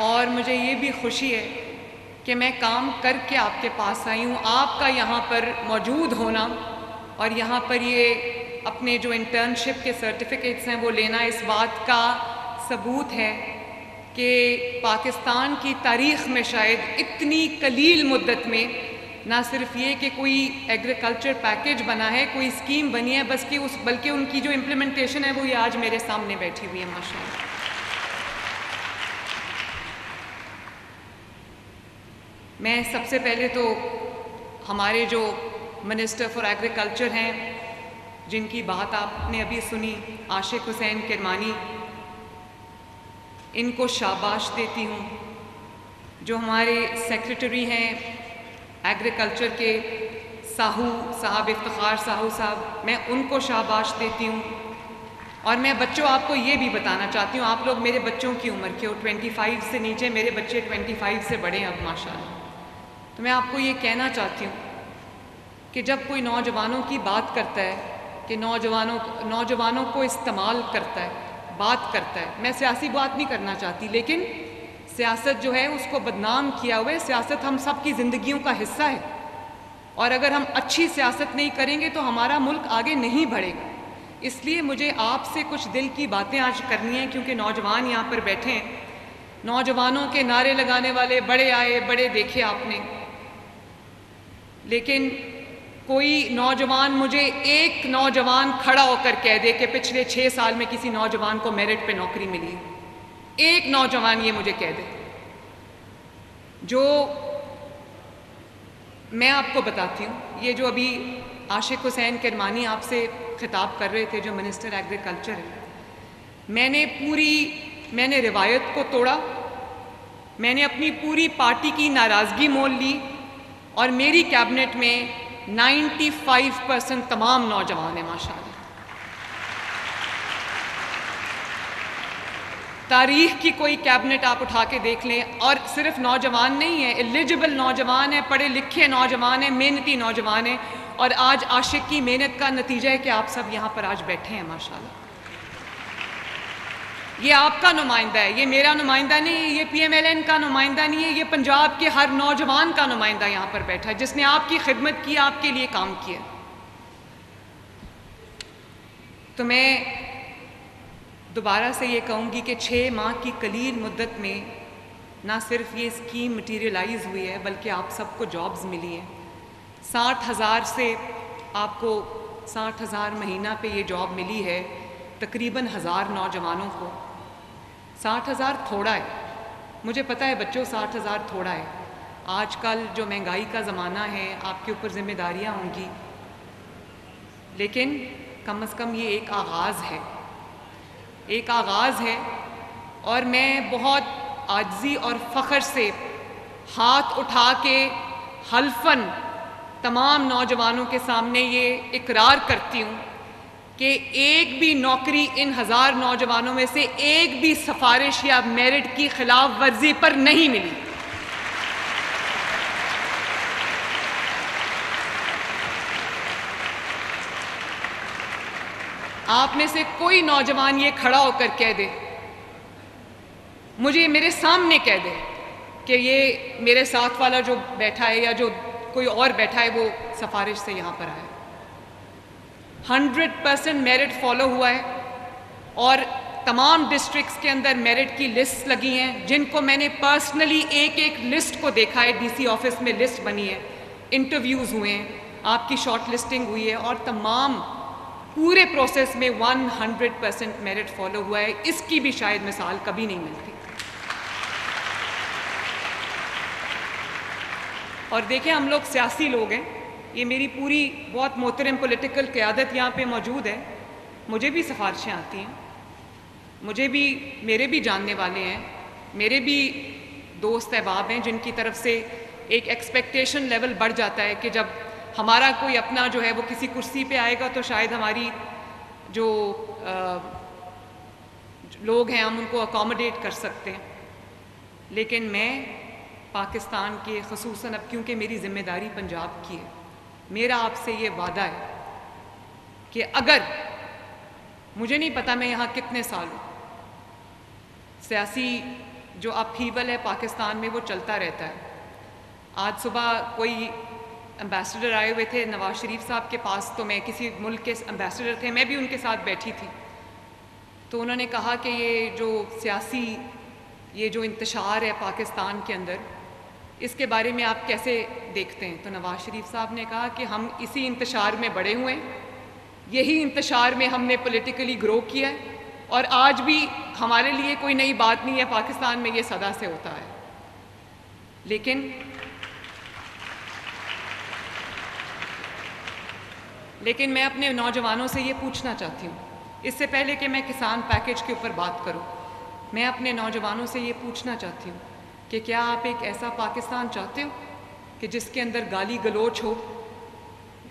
اور مجھے یہ بھی خوشی ہے کہ میں کام کر کے آپ کے پاس آئی ہوں. آپ کا یہاں پر موجود ہونا اور یہاں پر یہ اپنے جو انٹرنشپ کے سرٹیفکیٹس ہیں وہ لینا اس بات کا ثبوت ہے کہ پاکستان کی تاریخ میں شاید اتنی قلیل مدت میں نہ صرف یہ کہ کوئی ایگریکلچر پیکیج بنا ہے، کوئی اسکیم بنی ہے، بلکہ ان کی جو امپلیمنٹیشن ہے وہ یہ آج میرے سامنے بیٹھی ہوئی ہے ماشاءاللہ. میں سب سے پہلے تو ہمارے جو منسٹر فار ایگریکلچر ہیں، جن کی بات آپ نے ابھی سنی، عاشق حسین کرمانی، ان کو شاباش دیتی ہوں. جو ہمارے سیکریٹری ہیں ایگریکلچر کے، ساہو صاحب، افتخار ساہو صاحب، میں ان کو شاباش دیتی ہوں. اور میں بچوں آپ کو یہ بھی بتانا چاہتی ہوں، آپ لوگ میرے بچوں کی عمر کے ہو، 25 سے نیچے، میرے بچے 25 سے بڑے ہیں اب ماشاءاللہ. تو میں آپ کو یہ کہنا چاہتی ہوں کہ جب کوئی نوجوانوں کی بات کرتا ہے کہ نوجوانوں کو استعمال کرتا ہے، بات کرتا ہے، میں سیاسی بات نہیں کرنا چاہتی، لیکن سیاست جو ہے اس کو بدنام کیا ہوا ہے. سیاست ہم سب کی زندگیوں کا حصہ ہے، اور اگر ہم اچھی سیاست نہیں کریں گے تو ہمارا ملک آگے نہیں بڑھے گا. اس لیے مجھے آپ سے کچھ دل کی باتیں آج کرنی ہیں، کیونکہ نوجوان یہاں پر بیٹھے ہیں. نوجوانوں کے نعرے لگانے والے بڑے آئے بڑے دیکھے آپ نے، لیکن کوئی نوجوان، مجھے ایک نوجوان کھڑا ہو کر کہہ دے کہ پچھلے 6 سال میں کسی نوجوان کو میرٹ پہ نوکری ملی، ایک نوجوان یہ مجھے کہہ دے. جو میں آپ کو بتاتی ہوں، یہ جو ابھی عاشق حسین کرمانی آپ سے خطاب کر رہے تھے، جو منسٹر ایگریکلچر ہے، میں نے روایت کو توڑا، میں نے اپنی پوری پارٹی کی ناراضگی مول لی، اور میری کیبنٹ میں 95% تمام نوجوان ہیں ماشاءاللہ. تاریخ کی کوئی کیبنٹ آپ اٹھا کے دیکھ لیں، اور صرف نوجوان نہیں ہیں، ایلیجبل نوجوان ہیں، پڑھے لکھے نوجوان ہیں، محنتی نوجوان ہیں. اور آج عاشق کی محنت کا نتیجہ ہے کہ آپ سب یہاں پر آج بیٹھے ہیں ماشاءاللہ. یہ آپ کا نمائندہ ہے، یہ میرا نمائندہ نہیں ہے، یہ پی ایم ایل این کا نمائندہ نہیں ہے، یہ پنجاب کے ہر نوجوان کا نمائندہ یہاں پر بیٹھا ہے جس نے آپ کی خدمت کی، آپ کے لیے کام کیا. تو میں دوبارہ سے یہ کہوں گی کہ 6 ماہ کی قلیل مدت میں نہ صرف یہ اسکیم مٹیریلائز ہوئی ہے، بلکہ آپ سب کو جابز ملی ہیں. 60,000 سے آپ کو 60,000 مہینہ پہ یہ جاب ملی ہے تقریباً 1000 نوجوانوں کو. 60,000 تھوڑا ہے، مجھے پتہ ہے بچوں، 60,000 تھوڑا ہے. آج کل جو مہنگائی کا زمانہ ہے، آپ کے اوپر ذمہ داریاں ہوں گی، لیکن کم از کم یہ ایک آغاز ہے، ایک آغاز ہے. اور میں بہت عاجزی اور فخر سے ہاتھ اٹھا کے حلفاً تمام نوجوانوں کے سامنے یہ اقرار کرتی ہوں کہ ایک بھی نوکری ان 1000 نوجوانوں میں سے ایک بھی سفارش یا میرٹ کی خلاف ورزی پر نہیں ملی. آپ میں سے کوئی نوجوان یہ کھڑا ہو کر کہہ دے، مجھے میرے سامنے کہہ دے کہ یہ میرے ساتھ والا جو بیٹھا ہے یا جو کوئی اور بیٹھا ہے وہ سفارش سے یہاں پر آیا. 100% میرٹ فالو ہوا ہے، اور تمام ڈسٹرکٹس کے اندر میرٹ کی لسٹ لگی ہیں، جن کو میں نے پرسنلی ایک لسٹ کو دیکھا ہے. ڈی سی آفس میں لسٹ بنی ہے، انٹرویوز ہوئے ہیں، آپ کی شارٹ لسٹنگ ہوئی ہے، اور تمام پورے پروسیس میں 100% میرٹ فالو ہوا ہے. اس کی بھی شاید مثال کبھی نہیں ملتی. اور دیکھیں، ہم لوگ سیاسی لوگ ہیں، یہ میری پوری بہت محترم پولیٹیکل قیادت یہاں پہ موجود ہے. مجھے بھی سفارشیں آتی ہیں، میرے بھی جاننے والے ہیں، میرے بھی دوست احباب ہیں جن کی طرف سے ایک ایکسپیکٹیشن لیول بڑھ جاتا ہے کہ جب ہمارا کوئی اپنا جو ہے وہ کسی کرسی پہ آئے گا تو شاید ہماری جو لوگ ہیں ہم ان کو اکاموڈیٹ کر سکتے ہیں. لیکن میں پاکستان کے، خصوصاً اب کیونکہ میری ذمہ داری پنجاب کی ہے، میرا آپ سے یہ وعدہ ہے کہ اگر، مجھے نہیں پتا میں یہاں کتنے سال ہوں، سیاسی جو اپہیول ہے پاکستان میں وہ چلتا رہتا ہے. آج صبح کوئی امبیسڈر آئے ہوئے تھے نواز شریف صاحب کے پاس, تو میں کسی ملک کے امبیسڈر تھے, میں بھی ان کے ساتھ بیٹھی تھی, تو انہوں نے کہا کہ یہ جو سیاسی یہ جو انتشار ہے پاکستان کے اندر, اس کے بارے میں آپ کیسے دیکھتے ہیں؟ تو نواز شریف صاحب نے کہا کہ ہم اسی انتشار میں بڑے ہوئے ہیں, یہی انتشار میں ہم نے پولیٹیکلی گرو کیا ہے, اور آج بھی ہمارے لیے کوئی نئی بات نہیں ہے, پاکستان میں یہ سدا سے ہوتا ہے. لیکن میں اپنے نوجوانوں سے یہ پوچھنا چاہتی ہوں, اس سے پہلے کہ میں کسان پیکیج کے اوپر بات کروں, میں اپنے نوجوانوں سے یہ پوچھنا چاہتی ہوں کہ کیا آپ ایک ایسا پاکستان چاہتے ہو کہ جس کے اندر گالی گلوچ ہو,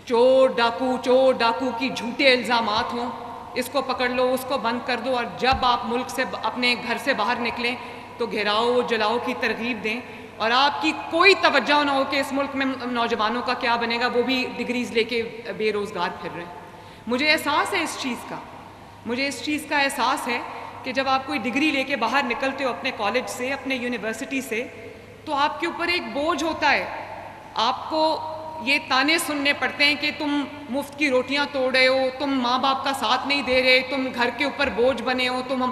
چور ڈاکو کی جھوٹے الزامات ہوں, اس کو پکڑ لو اس کو بند کر دو, اور جب آپ ملک سے اپنے گھر سے باہر نکلیں تو گھیراؤ جلاؤ کی ترغیب دیں, اور آپ کی کوئی توجہ نہ ہو کہ اس ملک میں نوجوانوں کا کیا بنے گا, وہ بھی ڈگریز لے کے بے روزگار پھر رہے ہیں. مجھے احساس ہے اس چیز کا احساس ہے کہ جب آپ کوئی ڈگری لے کے باہر نکلتے ہو اپنے کالج سے, اپنے یونیورسٹی سے, تو آپ کے اوپر ایک بوجھ ہوتا ہے, آپ کو یہ تانے سننے پڑتے ہیں کہ تم مفت کی روٹیاں توڑ رہے ہو, تم ماں باپ کا ساتھ نہیں دے رہے, تم گھر کے اوپر بوجھ بنے ہو, تم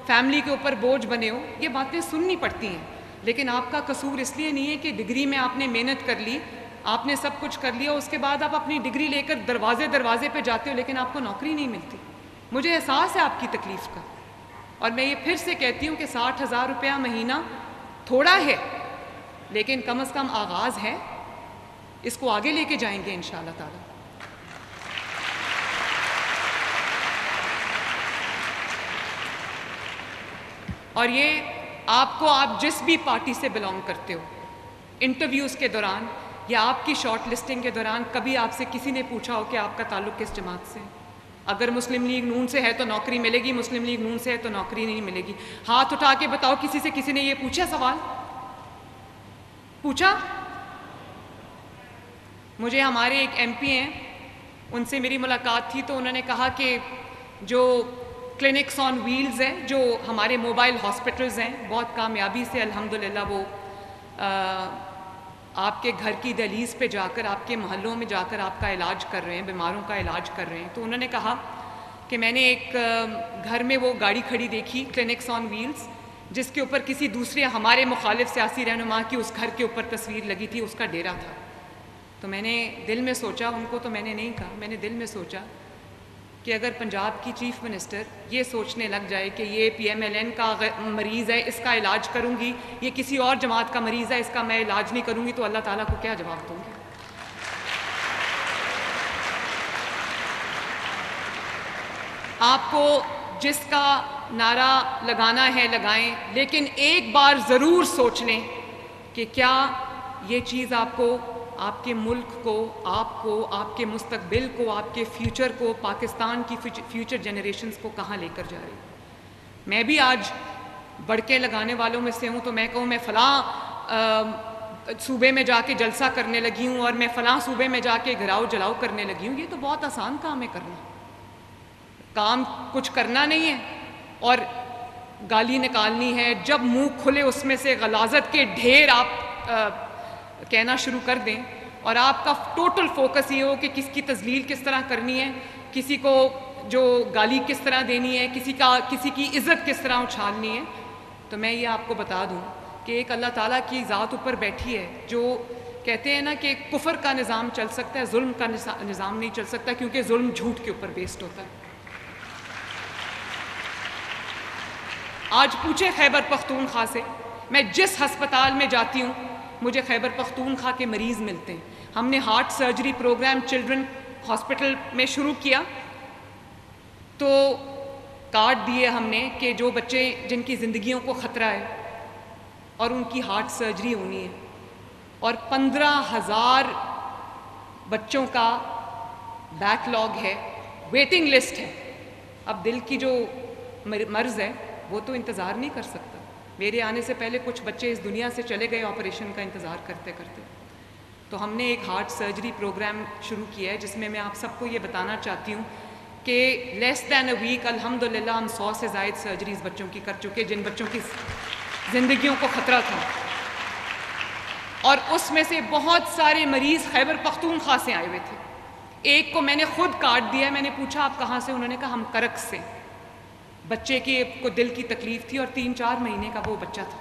فیملی کے اوپر بوجھ بنے ہو. یہ باتیں سننی پڑتی ہیں, لیکن آپ کا قصور اس لیے نہیں ہے کہ ڈگری میں آپ نے محنت کر لی, آپ نے سب کچھ کر لیا, اس کے بعد آپ اپنی ڈگری لے کر دروازے پہ جاتے ہو لیکن آپ کو نوکری نہیں ملتی. مجھے احساس ہے آپ کی تکلیف کا, اور میں یہ پھر سے کہتی ہوں کہ 60,000 روپیہ مہینہ تھوڑا ہے, لیکن کم از کم آغاز ہے, اس کو آگے لے کے جائیں گے انشاءاللہ تعالی. اور یہ آپ جس بھی پارٹی سے بلانگ کرتے ہو, انٹرویوز کے دوران یا آپ کی شارٹ لسٹنگ کے دوران کبھی آپ سے کسی نے پوچھا ہو کہ آپ کا تعلق کس جماعت سے ہے؟ اگر مسلم لیگ نون سے ہے تو نوکری ملے گی, مسلم لیگ نون سے ہے تو نوکری نہیں ملے گی. ہاتھ اٹھا کے بتاؤ کسی نے یہ پوچھا, سوال پوچھا؟ مجھے ہمارے ایک ایم پی ہیں, ان سے میری ملاقات تھی, تو انہوں نے کہا کہ جو کلینکس آن ویلز ہیں, جو ہمارے موبائل ہاسپٹلز ہیں, بہت کامیابی سے الحمدللہ وہ آپ کے گھر کی دہلیز پہ جا کر, آپ کے محلوں میں جا کر آپ کا علاج کر رہے ہیں, بیماروں کا علاج کر رہے ہیں. تو انہوں نے کہا کہ میں نے ایک گھر میں وہ گاڑی کھڑی دیکھی کلینکس آن ویلز, جس کے اوپر کسی دوسرے ہمارے مخالف سیاسی رہنما کی اس گھر کے اوپر تصویر لگی تھی, اس کا ڈیرا تھا. تو میں نے دل میں سوچا, ان کو تو میں نے نہیں کہا, میں نے دل میں سوچا کہ اگر پنجاب کی چیف منسٹر یہ سوچنے لگ جائے کہ یہ پی ایم ایل این کا مریض ہے, اس کا علاج کروں گی, یہ کسی اور جماعت کا مریض ہے, اس کا میں علاج نہیں کروں گی, تو اللہ تعالیٰ کو کیا جواب دوں گی؟ آپ کو جس کا نعرہ لگانا ہے لگائیں, لیکن ایک بار ضرور سوچ لیں کہ کیا یہ چیز آپ کو, آپ کے ملک کو, آپ کے مستقبل کو, آپ کے فیوچر کو, پاکستان کی فیوچر جنریشنز کو کہاں لے کر جا رہی. میں بھی آج بڑکے لگانے والوں میں سے ہوں, تو میں کہوں میں فلاں صوبے میں جا کے جلسہ کرنے لگی ہوں, اور میں فلاں صوبے میں جا کے گھراؤ جلاؤ کرنے لگی ہوں, یہ تو بہت آسان کام ہے کرنا. کام کچھ کرنا نہیں ہے اور گالی نکالنی ہے, جب منہ کھلے اس میں سے غلاظت کے ڈھیر آپ کہنا شروع کر دیں, اور آپ کا ٹوٹل فوکس یہ ہو کہ کس کی تذلیل کس طرح کرنی ہے, کسی کو جو گالی کس طرح دینی ہے, کسی کی عزت کس طرح اچھالنی ہے. تو میں یہ آپ کو بتا دوں کہ ایک اللہ تعالیٰ کی ذات اوپر بیٹھی ہے, جو کہتے ہیں نا کہ کفر کا نظام چل سکتا ہے, ظلم کا نظام نہیں چل سکتا, کیونکہ ظلم جھوٹ کے اوپر بیسڈ ہوتا ہے. آج پوچھے خیبر پختونخوا سے, میں جس ہسپتال میں جاتی ہوں مجھے خیبر پختونخوا کے مریض ملتے ہیں. ہم نے heart surgery programme children hospital میں شروع کیا, تو کارڈ دیے ہم نے کہ جو بچے جن کی زندگیوں کو خطرہ ہے اور ان کی ہارٹ سرجری ہونی ہے, اور 15,000 بچوں کا بیک لاگ ہے, ویٹنگ لسٹ ہے. اب دل کی جو مرض ہے وہ تو انتظار نہیں کر سکتا. میرے آنے سے پہلے کچھ بچے اس دنیا سے چلے گئے آپریشن کا انتظار کرتے کرتے. تو ہم نے ایک ہارٹ سرجری پروگرام شروع کیا ہے, جس میں میں آپ سب کو یہ بتانا چاہتی ہوں کہ لیس دین اے ویک الحمدللہ ہم 100 سے زائد سرجریز بچوں کی کر چکے, جن بچوں کی زندگیوں کو خطرہ تھا، اور اس میں سے بہت سارے مریض خیبر پختونخوا سے آئے ہوئے تھے. ایک کو میں نے خود کارڈ دیا، میں نے پوچھا آپ کہاں سے؟ انہوں نے کہا ہم کرک سے. بچے کی کو دل کی تکلیف تھی اور 3-4 مہینے کا وہ بچہ تھا.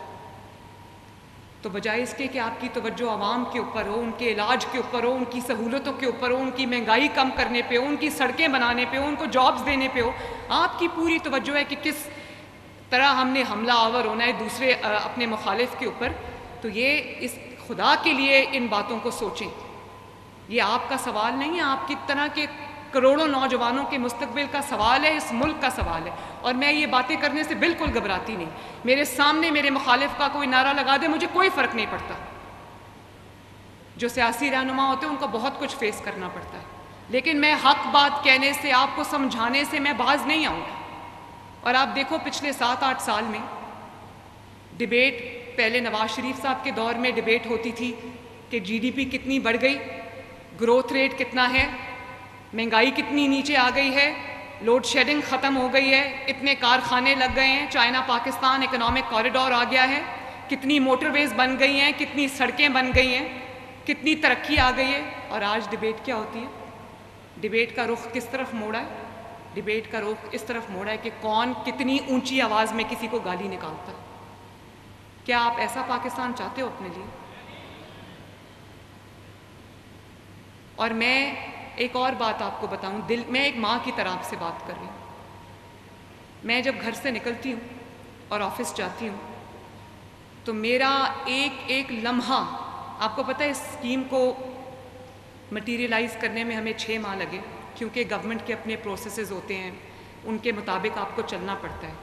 تو بجائے اس کے کہ آپ کی توجہ عوام کے اوپر ہو، ان کے علاج کے اوپر ہو، ان کی سہولتوں کے اوپر ہو، ان کی مہنگائی کم کرنے پہ ہو، ان کی سڑکیں بنانے پہ ہو، ان کو جابز دینے پہ ہو، آپ کی پوری توجہ ہے کہ کس طرح ہم نے حملہ آور ہونا ہے دوسرے اپنے مخالف کے اوپر. تو یہ اس خدا کے لیے ان باتوں کو سوچیں. یہ آپ کا سوال نہیں ہے، آپ کی طرح کے کروڑوں نوجوانوں کے مستقبل کا سوال ہے، اس ملک کا سوال ہے. اور میں یہ باتیں کرنے سے بالکل گھبراتی نہیں. میرے سامنے میرے مخالف کا کوئی نعرہ لگا دے، مجھے کوئی فرق نہیں پڑتا. جو سیاسی رہنما ہوتے ہیں ان کو بہت کچھ فیس کرنا پڑتا ہے، لیکن میں حق بات کہنے سے، آپ کو سمجھانے سے میں باز نہیں آؤں گی. اور آپ دیکھو پچھلے 7-8 سال میں ڈیبیٹ، پہلے نواز شریف صاحب کے دور میں ڈیبیٹ ہوتی تھی کہ جی ڈی پی کتنی بڑھ گئی، گروتھ ریٹ کتنا ہے، مہنگائی کتنی نیچے آ گئی ہے، لوڈ شیڈنگ ختم ہو گئی ہے، اتنے کارخانے لگ گئے ہیں، چائنا پاکستان اکنامک کوریڈور آ گیا ہے، کتنی موٹر ویز بن گئی ہیں، کتنی سڑکیں بن گئی ہیں، کتنی ترقی آ گئی ہے. اور آج ڈیبیٹ کیا ہوتی ہے؟ ڈیبیٹ کا رخ کس طرف موڑا ہے؟ ڈیبیٹ کا رخ اس طرف موڑا ہے کہ کون کتنی اونچی آواز میں کسی کو گالی نکالتا ہے. کیا آپ ایسا پاکستان چاہتے ہو اپنے لیے؟ اور میں ایک اور بات آپ کو بتاؤں، میں ایک ماں کی طرح آپ سے بات کر رہی ہوں. میں جب گھر سے نکلتی ہوں اور آفس جاتی ہوں تو میرا ایک ایک لمحہ، آپ کو پتہ ہے اس اسکیم کو مٹیریلائز کرنے میں ہمیں 6 ماہ لگے، کیونکہ گورنمنٹ کے اپنے پروسیسز ہوتے ہیں، ان کے مطابق آپ کو چلنا پڑتا ہے.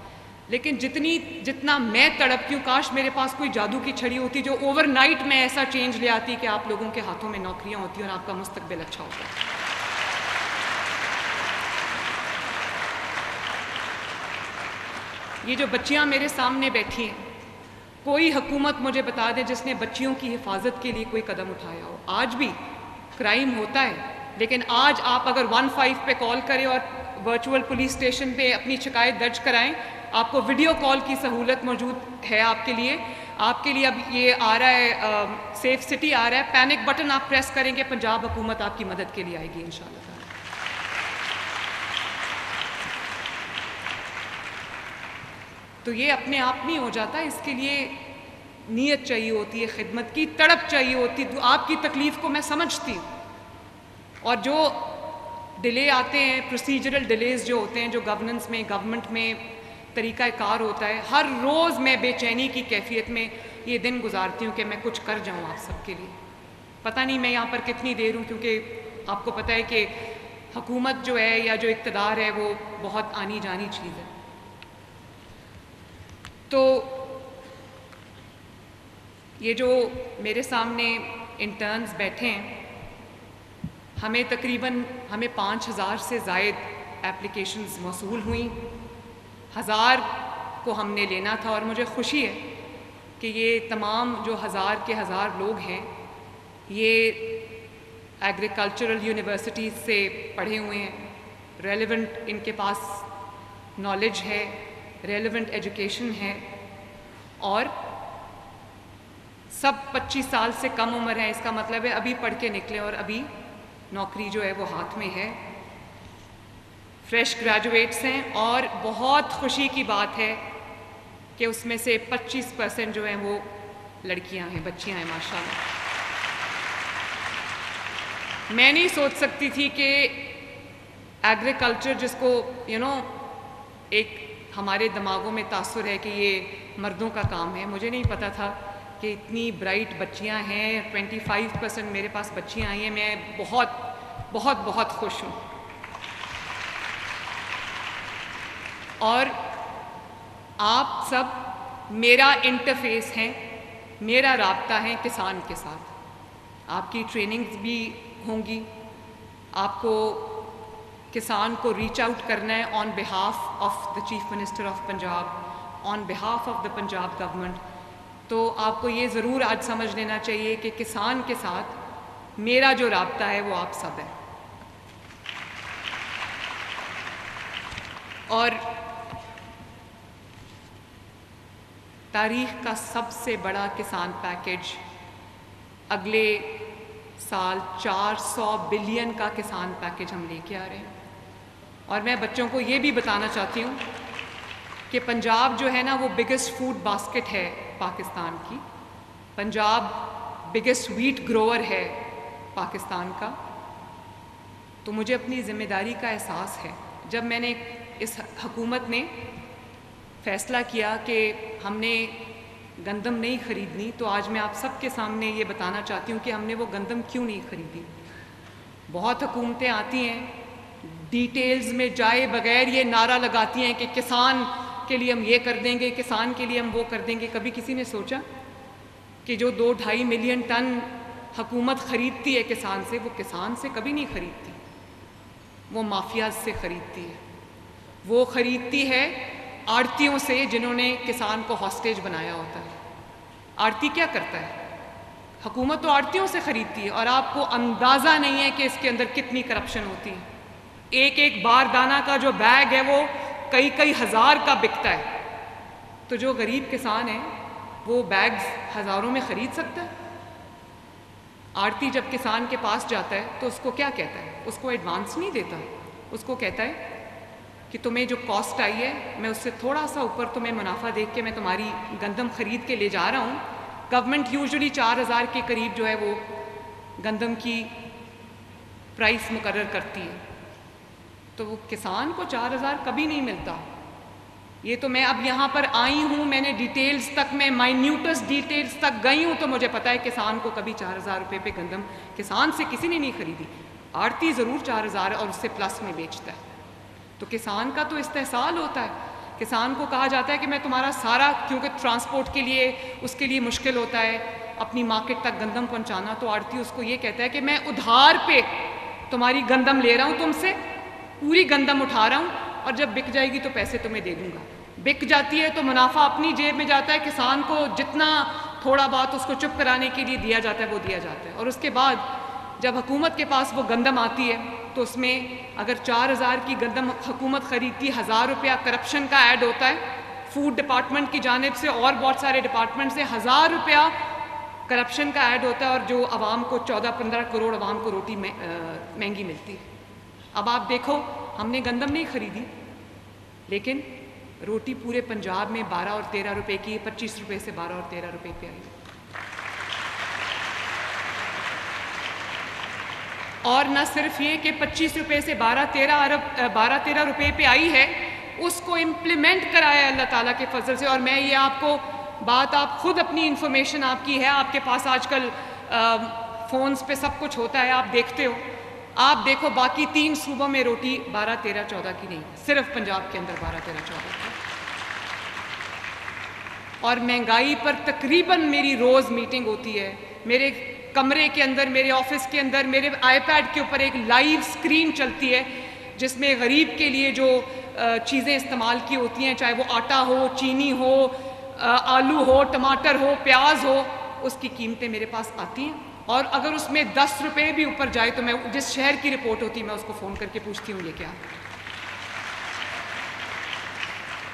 لیکن جتنا میں تڑپتی ہوں، کاش میرے پاس کوئی جادو کی چھڑی ہوتی جو اوور نائٹ میں ایسا چینج لے آتی کہ آپ لوگوں کے ہاتھوں میں نوکریاں ہوتی اور آپ کا مستقبل اچھا ہوتا. یہ جو بچیاں میرے سامنے بیٹھی ہیں، کوئی حکومت مجھے بتا دے جس نے بچیوں کی حفاظت کے لیے کوئی قدم اٹھایا ہو. آج بھی کرائم ہوتا ہے، لیکن آج آپ اگر 15 پہ کال کریں اور ورچوئل پولیس اسٹیشن پہ اپنی شکایت درج کرائیں، آپ کو ویڈیو کال کی سہولت موجود ہے آپ کے لیے. آپ کے لیے اب یہ آ رہا ہے، سیف سٹی آ رہا ہے، پینک بٹن آپ پریس کریں گے، پنجاب حکومت آپ کی مدد کے لیے آئے گی انشاءاللہ. تو یہ اپنے آپ نہیں ہو جاتا، اس کے لیے نیت چاہیے ہوتی ہے، خدمت کی تڑپ چاہیے ہوتی ہے. آپ کی تکلیف کو میں سمجھتی ہوں. اور جو ڈیلے آتے ہیں، پروسیجرل ڈیلیز جو ہوتے ہیں، جو گورننس میں، گورنمنٹ میں طریقہ کار ہوتا ہے، ہر روز میں بے چینی کی کیفیت میں یہ دن گزارتی ہوں کہ میں کچھ کر جاؤں آپ سب کے لیے. پتہ نہیں میں یہاں پر کتنی دیر ہوں، کیونکہ آپ کو پتہ ہے کہ حکومت جو ہے یا جو اقتدار ہے وہ بہت آنی جانی چیز ہے. تو یہ جو میرے سامنے انٹرنز بیٹھے ہیں، ہمیں تقریباً 5,000 سے زائد اپلیکیشنز موصول ہوئیں. 1,000 کو ہم نے لینا تھا، اور مجھے خوشی ہے کہ یہ تمام جو 1,000 کے 1,000 لوگ ہیں، یہ ایگریکلچرل یونیورسٹیز سے پڑھے ہوئے ہیں، ریلیونٹ ان کے پاس نالج ہے، ریلیونٹ ایجوکیشن ہے، اور سب 25 سال سے کم عمر ہیں. اس کا مطلب ہے ابھی پڑھ کے نکلے اور ابھی نوکری جو ہے وہ ہاتھ میں ہے، فریش گریجویٹس ہیں. اور بہت خوشی کی بات ہے کہ اس میں سے 25% جو ہیں وہ لڑکیاں ہیں، بچیاں ہیں ماشاءاللہ. میں نہیں سوچ سکتی تھی کہ ایگریکلچر، جس کو ایک ہمارے دماغوں میں تاثر ہے کہ یہ مردوں کا کام ہے، مجھے نہیں پتا تھا کہ اتنی برائٹ بچیاں ہیں. 25% میرے پاس بچیاں آئی ہیں. میں بہت بہت بہت خوش ہوں. اور آپ سب میرا انٹرفیس ہیں، میرا رابطہ ہے کسان کے ساتھ. آپ کی ٹریننگز بھی ہوں گی، آپ کو کسان کو ریچ آؤٹ کرنا ہے on behalf of the chief minister of Punjab, on behalf of the Punjab government. تو آپ کو یہ ضرور آج سمجھ لینا چاہیے کہ کسان کے ساتھ میرا جو رابطہ ہے وہ آپ سب ہے. اور تاریخ کا سب سے بڑا کسان پیکیج اگلے سال 400 بلین کا کسان پیکیج ہم لے کے آ رہے ہیں. اور میں بچوں کو یہ بھی بتانا چاہتی ہوں کہ پنجاب جو ہے نا وہ بگیسٹ فوڈ باسکٹ ہے پاکستان کی. پنجاب بگیسٹ ویٹ گروور ہے پاکستان کا. تو مجھے اپنی ذمہ داری کا احساس ہے. جب میں نے اس حکومت نے فیصلہ کیا کہ ہم نے گندم نہیں خریدنی، تو آج میں آپ سب کے سامنے یہ بتانا چاہتی ہوں کہ ہم نے وہ گندم کیوں نہیں خریدی. بہت حکومتیں آتی ہیں، ڈیٹیلز میں جائے بغیر یہ نعرہ لگاتی ہیں کہ کسان کے لیے ہم یہ کر دیں گے، کسان کے لیے ہم وہ کر دیں گے. کبھی کسی نے سوچا کہ جو 2-2.5 ملین ٹن حکومت خریدتی ہے کسان سے، وہ کسان سے کبھی نہیں خریدتی، وہ مافیاز سے خریدتی ہے. وہ خریدتی ہے آڑتیوں سے جنہوں نے کسان کو ہاسٹیج بنایا ہوتا ہے. آڑتی کیا کرتا ہے؟ حکومت تو آڑتیوں سے خریدتی ہے، اور آپ کو اندازہ نہیں ہے کہ اس کے اندر کتنی کرپشن ہوتی ہے. ایک ایک باردانہ کا جو بیگ ہے وہ کئی ہزار کا بکتا ہے. تو جو غریب کسان ہے وہ بیگز ہزاروں میں خرید سکتا ہے. آڑتی جب کسان کے پاس جاتا ہے تو اس کو کیا کہتا ہے؟ اس کو ایڈوانس نہیں دیتا، اس کو کہتا ہے کہ تمہیں جو کاسٹ آئی ہے میں اس سے تھوڑا سا اوپر تمہیں منافع دیکھ کے میں تمہاری گندم خرید کے لے جا رہا ہوں. گورنمنٹ یوزلی 4,000 کے قریب جو ہے وہ گندم کی پرائس مقرر کرتی ہے. تو وہ کسان کو 4,000 کبھی نہیں ملتا. یہ تو میں اب یہاں پر آئی ہوں، میں نے ڈیٹیلز تک، میں مائنیوٹس ڈیٹیلز تک گئی ہوں، تو مجھے پتا ہے کسان کو کبھی 4,000 روپے پہ گندم کسان سے کسی نے نہیں خریدی. آڑتی ضرور 4,000 اور اس سے پلس میں بیچتا ہے. تو کسان کا تو استحصال ہوتا ہے. کسان کو کہا جاتا ہے کہ میں تمہارا سارا، کیونکہ ٹرانسپورٹ کے لیے اس کے لیے مشکل ہوتا ہے اپنی مارکیٹ تک گندم پہنچانا، تو آڑتی اس کو یہ کہتا ہے کہ میں ادھار پہ تمہاری گندم لے رہا ہوں، تم سے پوری گندم اٹھا رہا ہوں، اور جب بک جائے گی تو پیسے تمہیں دے دوں گا. بک جاتی ہے تو منافع اپنی جیب میں جاتا ہے. کسان کو جتنا تھوڑا بہت اس کو چپ کرانے کے لیے دیا جاتا ہے وہ دیا جاتا ہے. اور اس کے بعد جب حکومت کے پاس وہ گندم آتی ہے تو اس میں اگر 4,000 کی گندم حکومت خریدتی، 1,000 روپیہ کرپشن کا ایڈ ہوتا ہے فوڈ ڈپارٹمنٹ کی جانب سے اور بہت سارے ڈپارٹمنٹ سے. 1,000 روپیہ کرپشن کا ایڈ ہوتا ہے، اور جو عوام کو 14-15 کروڑ عوام کو روٹی مہنگی ملتی ہے. اب آپ دیکھو، ہم نے گندم نہیں خریدی لیکن روٹی پورے پنجاب میں 12 اور 13 روپے کی، 25 روپے سے 12 اور 13 روپے پہ آئی. اور نہ صرف یہ کہ 25 روپے سے 12-13 روپے پہ آئی ہے، اس کو امپلیمنٹ کرایا ہے اللہ تعالیٰ کے فضل سے. اور میں یہ آپ کو بات، آپ خود اپنی انفارمیشن آپ کی ہے، آپ کے پاس آج کل فونز پہ سب کچھ ہوتا ہے، آپ دیکھتے ہو. آپ دیکھو باقی 3 صوبوں میں روٹی 12-13-14 کی نہیں، صرف پنجاب کے اندر 12-13-14 کی. اور مہنگائی پر تقریباً میری روز میٹنگ ہوتی ہے. میرے کمرے کے اندر، میرے آفس کے اندر، میرے آئی پیڈ کے اوپر ایک لائیو اسکرین چلتی ہے جس میں غریب کے لیے جو چیزیں استعمال کی ہوتی ہیں، چاہے وہ آٹا ہو، چینی ہو، آلو ہو، ٹماٹر ہو، پیاز ہو، اس کی قیمتیں میرے پاس آتی ہیں. اور اگر اس میں 10 روپے بھی اوپر جائے تو میں جس شہر کی رپورٹ ہوتی ہے میں اس کو فون کر کے پوچھتی ہوں یہ کیا.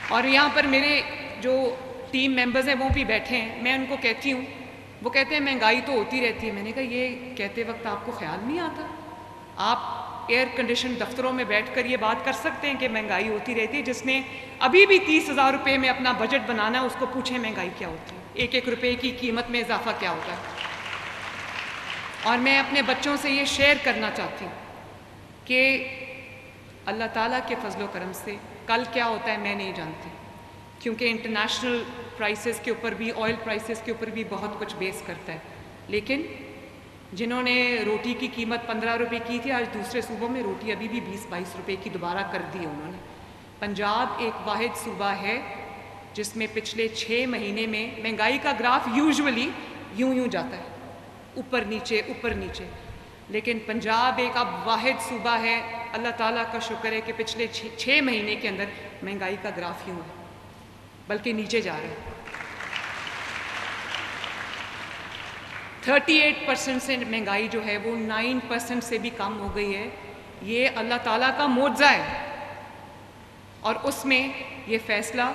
اور یہاں پر میرے جو ٹیم ممبرز ہیں وہ بھی بیٹھے ہیں، میں ان کو کہتی ہوں، وہ کہتے ہیں مہنگائی تو ہوتی رہتی ہے. میں نے کہا یہ کہتے وقت آپ کو خیال نہیں آتا؟ آپ ایئر کنڈیشن دفتروں میں بیٹھ کر یہ بات کر سکتے ہیں کہ مہنگائی ہوتی رہتی ہے. جس نے ابھی بھی 30,000 روپے میں اپنا بجٹ بنانا ہے اس کو پوچھیں مہنگائی کیا ہوتی ہے، 1-1 روپے کی قیمت میں اضافہ کیا ہوتا ہے. اور میں اپنے بچوں سے یہ شیئر کرنا چاہتی ہوں کہ اللہ تعالیٰ کے فضل و کرم سے کل کیا ہوتا ہے میں نہیں جانتی، کیونکہ انٹرنیشنل پرائسز کے اوپر بھی، آئل پرائسز کے اوپر بھی بہت کچھ بیس کرتا ہے. لیکن جنہوں نے روٹی کی قیمت 15 روپے کی تھی، آج دوسرے صوبوں میں روٹی ابھی بھی 20-22 روپے کی دوبارہ کر دی ہے انہوں نے. پنجاب ایک واحد صوبہ ہے جس میں پچھلے 6 مہینے میں مہنگائی کا گراف یوزولی یوں جاتا ہے، اوپر نیچے اوپر نیچے، لیکن پنجاب ایک اب واحد صوبہ ہے. اللہ تعالیٰ کا شکر ہے کہ پچھلے 6 مہینے کے اندر مہنگائی کا گراف یوں ہے، بلکہ نیچے جا رہے ہیں. 38% سے مہنگائی جو ہے وہ 9% سے بھی کم ہو گئی ہے. یہ اللہ تعالیٰ کا معجزہ ہے. اور اس میں یہ فیصلہ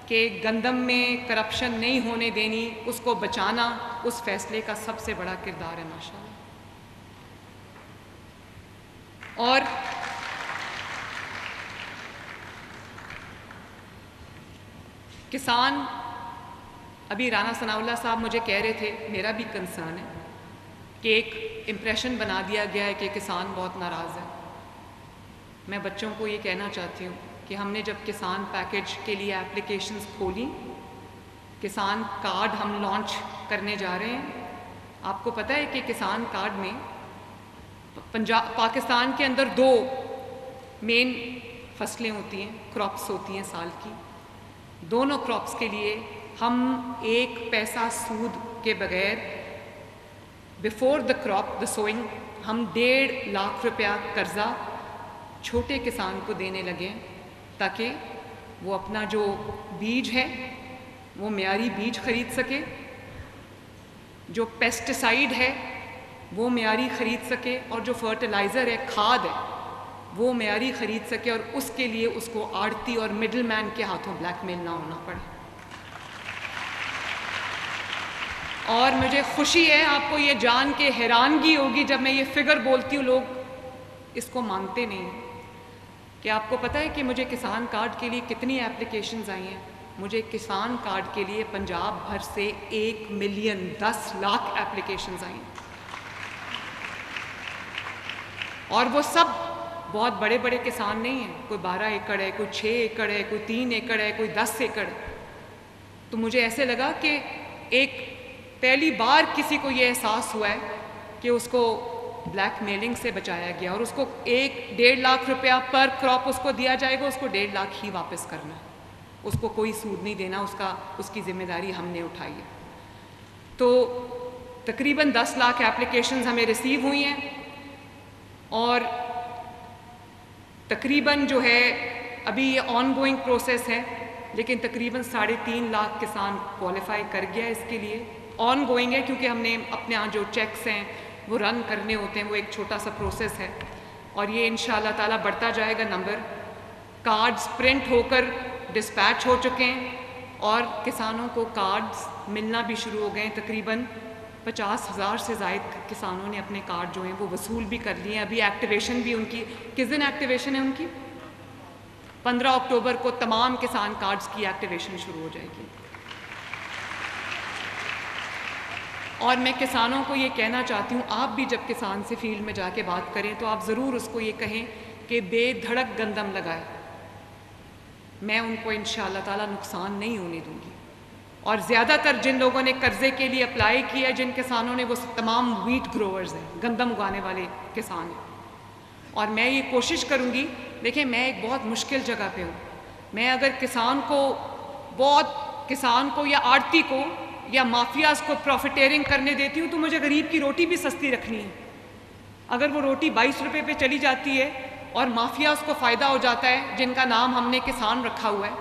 کہ گندم میں کرپشن نہیں ہونے دینی، اس کو بچانا اس فیصلے کا سب سے بڑا کردار ہے ماشاءاللہ۔ اور کسان، ابھی رانا ثناء اللہ صاحب مجھے کہہ رہے تھے، میرا بھی کنسرن ہے کہ ایک امپریشن بنا دیا گیا ہے کہ کسان بہت ناراض ہے۔ میں بچوں کو یہ کہنا چاہتی ہوں کہ ہم نے جب کسان پیکیج کے لیے اپلیکیشنز کھولی، کسان کارڈ ہم لانچ کرنے جا رہے ہیں، آپ کو پتہ ہے کہ کسان کارڈ میں پاکستان کے اندر 2 مین فصلیں ہوتی ہیں، کراپس ہوتی ہیں سال کی، دونوں کراپس کے لیے ہم 1 پیسہ سود کے بغیر before the crop the swing ہم 1.5 لاکھ روپیہ قرضہ چھوٹے کسان کو دینے لگے تاکہ وہ اپنا جو بیج ہے وہ معیاری بیج خرید سکے، جو پیسٹیسائیڈ ہے وہ معیاری خرید سکے، اور جو فرٹیلائزر ہے، کھاد ہے، وہ معیاری خرید سکے، اور اس کے لیے اس کو آڑتی اور مڈل مین کے ہاتھوں بلیک میل نہ ہونا پڑے۔ اور مجھے خوشی ہے، آپ کو یہ جان کے حیرانگی ہوگی جب میں یہ فگر بولتی ہوں، لوگ اس کو مانتے نہیں ہیں، کہ آپ کو پتہ ہے کہ مجھے کسان کارڈ کے لیے کتنی اپلیکیشنز آئی ہیں؟ مجھے کسان کارڈ کے لیے پنجاب بھر سے 1 ملین 10 لاکھ اپلیکیشنز آئی ہیں، اور وہ سب بہت بڑے بڑے کسان نہیں ہیں، کوئی 12 ایکڑ ہے، کوئی 6 ایکڑ ہے، کوئی 3 ایکڑ ہے، کوئی 10 ایکڑ ہے۔ تو مجھے ایسے لگا کہ ایک پہلی بار کسی کو یہ احساس ہوا ہے کہ اس کو بلیک میلنگ سے بچایا گیا، اور اس کو 1.5 لاکھ روپیہ پر کراپ اس کو دیا جائے گا، اس کو 1.5 لاکھ ہی واپس کرنا ہے، اس کو کوئی سود نہیں دینا، اس کی ذمہ داری ہم نے اٹھائی ہے۔ تو تقریباً 10 لاکھ اپلیکیشنز ہمیں ریسیو ہوئی ہیں، اور تقریباً جو ہے ابھی یہ آن گوئنگ پروسیس ہے، لیکن تقریباً 3.5 لاکھ کسان کوالیفائی کر گیا اس کے لیے۔ آن گوئنگ ہے کیونکہ ہم نے اپنے یہاں جو چیکس ہیں وہ رن کرنے ہوتے ہیں، وہ ایک چھوٹا سا پروسیس ہے، اور یہ انشاءاللہ تعالیٰ بڑھتا جائے گا نمبر۔ کارڈز پرنٹ ہو کر ڈسپیچ ہو چکے ہیں، اور کسانوں کو کارڈز ملنا بھی شروع ہو گئے ہیں۔ تقریباً 50,000 سے زائد کسانوں نے اپنے کارڈ جو ہیں وہ وصول بھی کر لیے ہیں۔ ابھی ایکٹیویشن بھی ان کی، کس دن ایکٹیویشن ہے ان کی؟ 15 اکتوبر کو تمام کسان کارڈز کی ایکٹیویشن شروع ہو جائے گی۔ اور میں کسانوں کو یہ کہنا چاہتی ہوں، آپ بھی جب کسان سے فیلڈ میں جا کے بات کریں تو آپ ضرور اس کو یہ کہیں کہ بے دھڑک گندم لگائے، میں ان کو انشاءاللہ تعالیٰ نقصان نہیں ہونے دوں گی۔ اور زیادہ تر جن لوگوں نے قرضے کے لیے اپلائی کیا ہے، جن کسانوں نے، وہ تمام ویٹ گروورز ہیں، گندم اگانے والے کسان ہیں۔ اور میں یہ کوشش کروں گی، دیکھیں میں ایک بہت مشکل جگہ پہ ہوں، میں اگر کسان کو یا آڑتی کو یا مافیاز کو پروفیٹیرنگ کرنے دیتی ہوں تو مجھے غریب کی روٹی بھی سستی رکھنی ہے۔ اگر وہ روٹی 22 روپے پہ چلی جاتی ہے اور مافیاز کو فائدہ ہو جاتا ہے، جن کا نام ہم نے کسان رکھا ہوا ہے،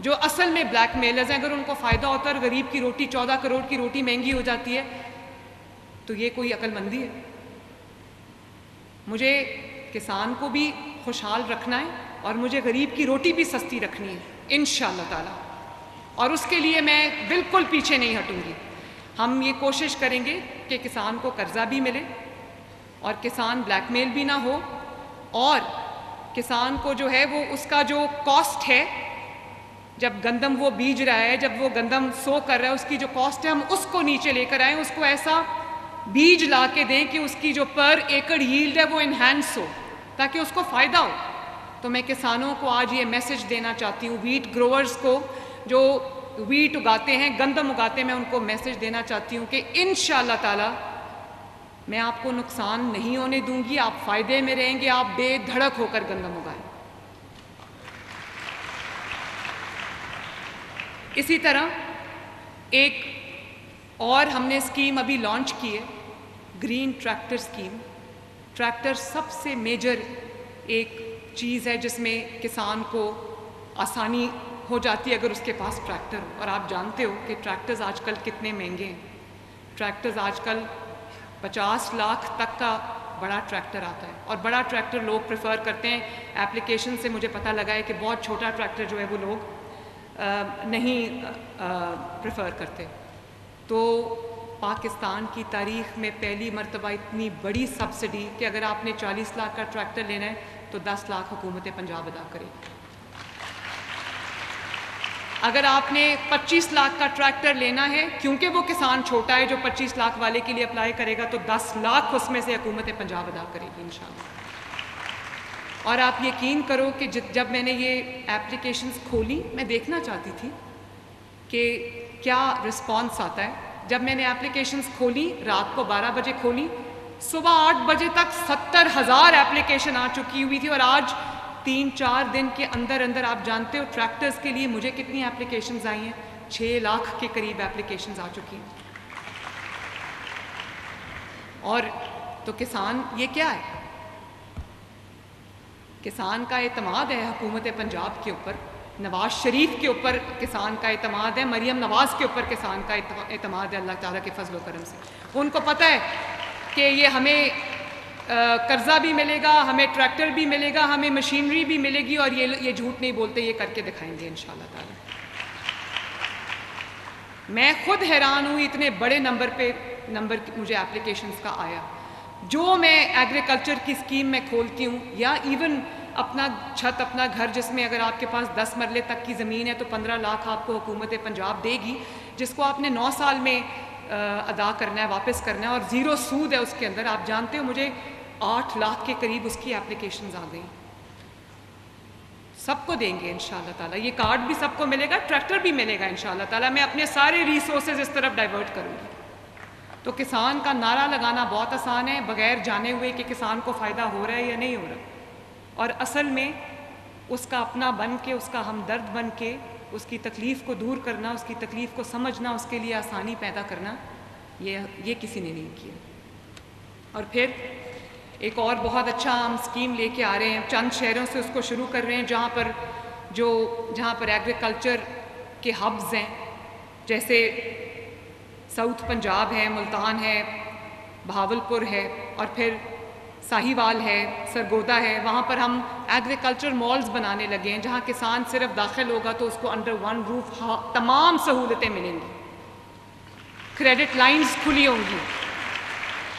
جو اصل میں بلیک میلرز ہیں، اگر ان کو فائدہ ہوتا ہے اور غریب کی روٹی 14 کروڑ کی روٹی مہنگی ہو جاتی ہے، تو یہ کوئی عقل مندی ہے؟ مجھے کسان کو بھی خوشحال رکھنا ہے اور مجھے غریب کی روٹی بھی سستی رکھنی ہے انشاءاللہ تعالی، اور اس کے لیے میں بالکل پیچھے نہیں ہٹوں گی۔ ہم یہ کوشش کریں گے کہ کسان کو قرضہ بھی ملے اور کسان بلیک میل بھی نہ ہو، اور کسان کو جو ہے وہ اس کا جو کاسٹ ہے، جب گندم وہ بیج رہا ہے، جب وہ گندم سو کر رہا ہے، اس کی جو کاسٹ ہے ہم اس کو نیچے لے کر آئیں، اس کو ایسا بیج لا کے دیں کہ اس کی جو پر ایکڑ ییلڈ ہے وہ انہینس ہو، تاکہ اس کو فائدہ ہو۔ تو میں کسانوں کو آج یہ میسج دینا چاہتی ہوں، ویٹ گروورز کو جو ویٹ اگاتے ہیں، گندم اگاتے ہیں، میں ان کو میسج دینا چاہتی ہوں کہ انشاءاللہ تعالی میں آپ کو نقصان نہیں ہونے دوں گی، آپ فائدے میں رہیں گے، آپ بے دھڑک ہو کر گندم اگائیں۔ اسی طرح ایک اور ہم نے اسکیم ابھی لانچ کی ہے، گرین ٹریکٹر اسکیم۔ ٹریکٹر سب سے میجر ایک چیز ہے جس میں کسان کو آسانی ہو جاتی ہے اگر اس کے پاس ٹریکٹر ہو، اور آپ جانتے ہو کہ ٹریکٹرز آج کل کتنے مہنگے ہیں۔ ٹریکٹرز آج کل 50 لاکھ تک کا بڑا ٹریکٹر آتا ہے، اور بڑا ٹریکٹر لوگ پریفر کرتے ہیں۔ ایپلیکیشن سے مجھے پتہ لگا ہے کہ بہت چھوٹا ٹریکٹر جو ہے وہ لوگ نہیں پریفر کرتے. تو پاکستان کی تاریخ میں پہلی مرتبہ اتنی بڑی سبسڈی کہ اگر آپ نے 40 لاکھ کا ٹریکٹر لینا ہے تو 10 لاکھ حکومت پنجاب ادا کرے. اگر آپ نے 25 لاکھ کا ٹریکٹر لینا ہے کیونکہ وہ کسان چھوٹا ہے جو 25 لاکھ والے کے لیے اپلائی کرے گا تو 10 لاکھ اس میں سے حکومت پنجاب ادا کرے گی انشاءاللہ. اور آپ یقین کرو کہ جب میں نے یہ ایپلیکیشنز کھولی میں دیکھنا چاہتی تھی کہ کیا رسپانس آتا ہے. جب میں نے ایپلیکیشنز کھولی رات کو 12 بجے کھولی, صبح 8 بجے تک 70,000 ایپلیکیشن آ چکی ہوئی تھی. اور آج 3-4 دن کے اندر اندر آپ جانتے ہو ٹریکٹرز کے لیے مجھے کتنی ایپلیکیشنز آئی ہیں, 6 لاکھ کے قریب ایپلیکیشنز آ چکی ہیں. اور تو کسان یہ کیا ہے؟ کسان کا اعتماد ہے حکومت پنجاب کے اوپر, نواز شریف کے اوپر کسان کا اعتماد ہے, مریم نواز کے اوپر کسان کا اعتماد ہے اللہ تعالیٰ کے فضل و کرم سے. ان کو پتہ ہے کہ یہ ہمیں قرضہ بھی ملے گا, ہمیں ٹریکٹر بھی ملے گا, ہمیں مشینری بھی ملے گی, اور یہ جھوٹ نہیں بولتے, یہ کر کے دکھائیں گے انشاءاللہ تعالیٰ. میں خود حیران ہوں اتنے بڑے نمبر مجھے ایپلیکیشنز کا آیا. جو میں ایگریکلچر کی اسکیم میں کھولتی ہوں, یا ایون اپنا چھت اپنا گھر جس میں اگر آپ کے پاس 10 مرلے تک کی زمین ہے تو 15 لاکھ آپ کو حکومت پنجاب دے گی, جس کو آپ نے 9 سال میں ادا کرنا ہے, واپس کرنا ہے, اور 0 سود ہے اس کے اندر. آپ جانتے ہو مجھے 8 لاکھ کے قریب اس کی ایپلیکیشنز آ گئی. سب کو دیں گے انشاءاللہ تعالیٰ, یہ کارڈ بھی سب کو ملے گا, ٹریکٹر بھی ملے گا انشاءاللہ تعالیٰ. میں اپنے سارے ریسورسز اس طرف ڈائیورٹ کروں گی. تو کسان کا نعرہ لگانا بہت آسان ہے بغیر جانے ہوئے کہ کسان کو فائدہ ہو رہا ہے یا نہیں ہو رہا, اور اصل میں اس کا اپنا بن کے, اس کا ہمدرد بن کے, اس کی تکلیف کو دور کرنا, اس کی تکلیف کو سمجھنا, اس کے لیے آسانی پیدا کرنا, یہ کسی نے نہیں کیا. اور پھر ایک اور بہت اچھا ہم اسکیم لے کے آ رہے ہیں, چند شہروں سے اس کو شروع کر رہے ہیں جہاں پر ایگریکلچر کے ہبز ہیں, جیسے ساؤتھ پنجاب ہے, ملتان ہے, بہاولپور ہے, اور پھر ساہیوال ہے, سرگودا ہے. وہاں پر ہم ایگریکلچر مالز بنانے لگے ہیں جہاں کسان صرف داخل ہوگا تو اس کو انڈر ون روف تمام سہولتیں ملیں گی, کریڈٹ لائنز کھلی ہوں گی.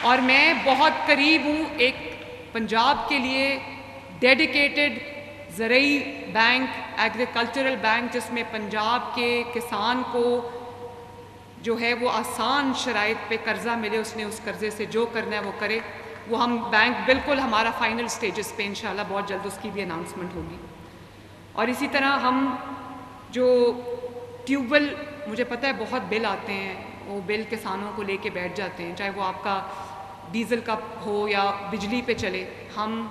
اور میں بہت قریب ہوں ایک پنجاب کے لیے ڈیڈیکیٹڈ زرعی بینک, ایگریکلچرل بینک, جس میں پنجاب کے کسان کو جو ہے وہ آسان شرائط پہ قرضہ ملے, اس نے اس قرضے سے جو کرنا ہے وہ کرے. وہ ہم بینک بالکل ہمارا فائنل سٹیجز پہ انشاءاللہ بہت جلد اس کی بھی اناؤنسمنٹ ہوگی. اور اسی طرح ہم جو ٹیوب ویل, مجھے پتہ ہے بہت بل آتے ہیں, وہ بل کسانوں کو لے کے بیٹھ جاتے ہیں, چاہے وہ آپ کا ڈیزل کا ہو یا بجلی پہ چلے. ہم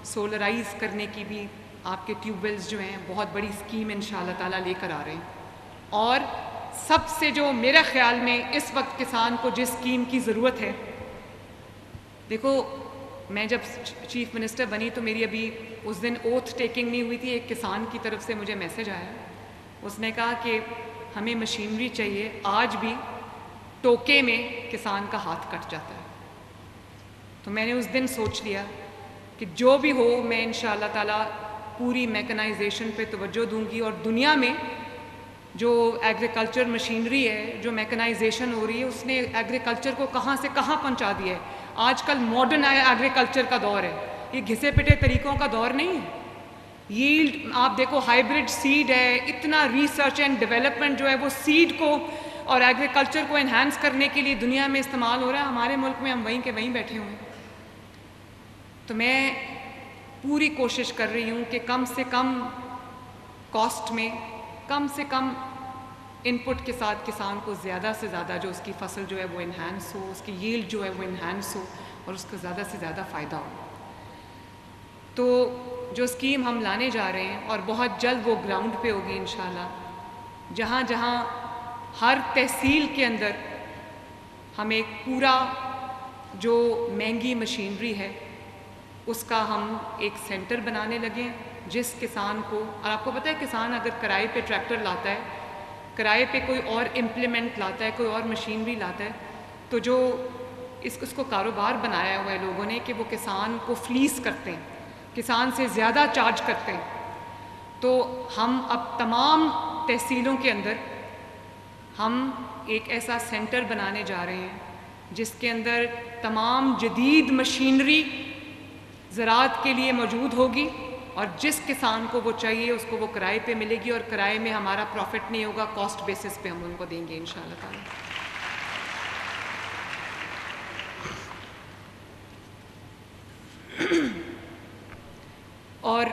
سولرائز کرنے کی بھی آپ کے ٹیوب ویلز جو ہیں بہت بڑی اسکیم انشاءاللہ تعالیٰ لے کر آ رہے ہیں. اور سب سے جو میرا خیال میں اس وقت کسان کو جس اسکیم کی ضرورت ہے, دیکھو میں جب چیف منسٹر بنی تو میری ابھی اس دن اوتھ ٹیکنگ نہیں ہوئی تھی, ایک کسان کی طرف سے مجھے میسج آیا, اس نے کہا کہ ہمیں مشینری چاہیے. آج بھی ٹوکے میں کسان کا ہاتھ کٹ جاتا ہے. تو میں نے اس دن سوچ لیا کہ جو بھی ہو میں انشاءاللہ تعالیٰ پوری میکنائزیشن پہ توجہ دوں گی. اور دنیا میں جو ایگریکلچر مشینری ہے, جو میکنائزیشن ہو رہی ہے, اس نے ایگریکلچر کو کہاں سے کہاں پہنچا دیا ہے. آج کل ماڈرن ایگریکلچر کا دور ہے, یہ گھسے پٹے طریقوں کا دور نہیں ہے. ییلڈ آپ دیکھو, ہائیبرڈ سیڈ ہے, اتنا ریسرچ اینڈ ڈیولپمنٹ جو ہے وہ سیڈ کو اور ایگریکلچر کو انہینس کرنے کے لیے دنیا میں استعمال ہو رہا ہے. ہمارے ملک میں ہم وہیں کے وہیں بیٹھے ہوئے ہیں. تو میں پوری کوشش کر رہی ہوں کہ کم سے کم کاسٹ میں, کم سے کم ان پٹ کے ساتھ کسان کو زیادہ سے زیادہ جو اس کی فصل جو ہے وہ انہینس ہو, اس کی ییلڈ جو ہے وہ انہینس ہو, اور اس کو زیادہ سے زیادہ فائدہ ہو. تو جو اسکیم ہم لانے جا رہے ہیں, اور بہت جلد وہ گراؤنڈ پہ ہوگی انشاءاللہ, جہاں جہاں ہر تحصیل کے اندر ہم ایک پورا جو مہنگی مشینری ہے اس کا ہم ایک سینٹر بنانے لگے ہیں, جس کسان کو, اور آپ کو پتہ ہے کسان اگر کرائے پہ ٹریکٹر لاتا ہے, کرائے پہ کوئی اور امپلیمنٹ لاتا ہے, کوئی اور مشینری لاتا ہے, تو جو اس کو کاروبار بنایا ہوا ہے لوگوں نے کہ وہ کسان کو فلیس کرتے ہیں, کسان سے زیادہ چارج کرتے ہیں. تو ہم اب تمام تحصیلوں کے اندر ہم ایک ایسا سینٹر بنانے جا رہے ہیں جس کے اندر تمام جدید مشینری زراعت کے لیے موجود ہوگی، اور جس کسان کو وہ چاہیے اس کو وہ کرائے پہ ملے گی، اور کرائے میں ہمارا پروفٹ نہیں ہوگا، کاسٹ بیسس پہ ہم ان کو دیں گے انشاءاللہ تعالی۔ اور